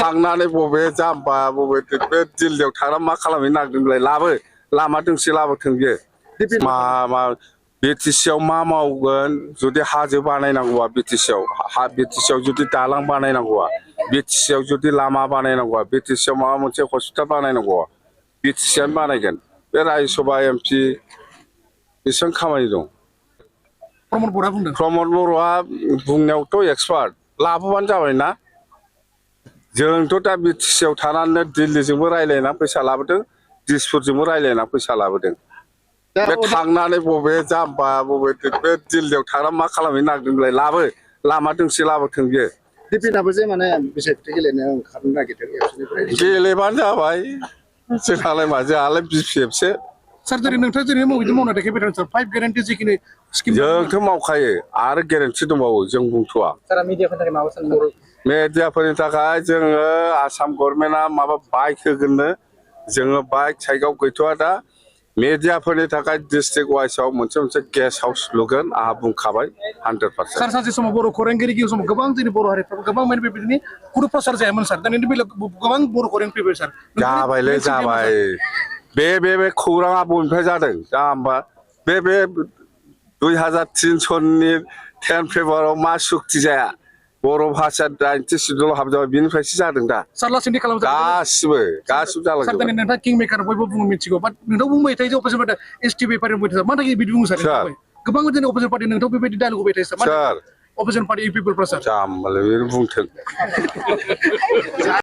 थांनानै बबे जाम्बा बबे बे दिल्लीयाव थांना मा खालामहैनो नागिरदोंलाय लाबो लामा दोंसे लाबोथों बियो मा बिटिसिआव मा मावगोन जुदि हाजो बानायनांगौआ बिटिसिआव जुदि दालां बानायनांगौआ बिटिसिआव जुदि लामा बानायनांगौआ बिटिसिआव माबा मोनसे हस्पिटाल बानायनांगौआ बिटिसिआनो बानायगोन बे राज्यसभा एमपि बेसेबां खामानि दं रम'द बर'आ बुंनायावथ' एक्सपार्ट लाबोबानो जाबायना जोंथ' दा बिटिसिआव थानानै दिल्लीजोंबो रायलायना फैसा लाबोदों दिसपुरजोंबो रायलायना फैसा लाबोदों बे थांनानै बबे जाम्बा बबे बे दिल्लीयाव थांना मा खालामहैनो नागिरदोंलाय लाबो लामा दोंसे लाबोथों बियो दिपिनाबो जे माने बिसायख'थि गेलेनो ओंखारनो नागिरदों गेलेबानो जाबाय जोंहालाय मा जोंहालाय बिपिएफसो सार जेरै नोंथाङा जेरै मावना देखायबाय सार 5 गेरेन्टि जिखिनि स्किम जोंथ' मावखायो आरो गेरेन्टि दंबावो जों बुंथ'वा सारा मिडियाफोरनि थाखाय माबा सानदों मेडियाफोरनि थाखाय जोङो आसाम गभर्नमेन्टआ माबा बाइक होगोननो जोङो बाइक साइकआव गैथ'वा दा मेडियाफोरनि थाखाय डिस्ट्रिक्ट वाइसआव मोनसे गेस्ट हाउस लुगोन आंहा बुंखाबाय 100%। सार सानसे समाव बर' खौरांगिरि समाव गोबां जोंनि बर' हारिफ्राबो गोबां माने बेबायदिनो गुरु प्रसार जायामोन सार दानि बेलायाव गोबां बर' खौरां फैबाय सार जाबायलै जाबाय बे खौराङा बबेनिफ्राय जादों दा होमबा बे 2003 सननि 10 फेब्रुवारियाव मा सुक्ति जाया बर' भाषा 90 सिडुलाव हाबजाबाय बिनिफ्रायसो जादों दा सार लासिंनि गासिबो जालांजोबबाय सार दिनै नोंथाङा किं मेकार बयबो बुङो मिथिगौ बाट नोंथां बुंबाय थायो जे अपोजिसन पार्टी एसटि बेफारि बुंबाय थायो मानो बिदि बुङो सार गोबां जोंनि अपोजिसन पार्टी नोंथां बेबायदि डायलग होबाय थायो सार अपोजिसन पार्टी पिपलफ्रा सार जाम्बालाय बुंथों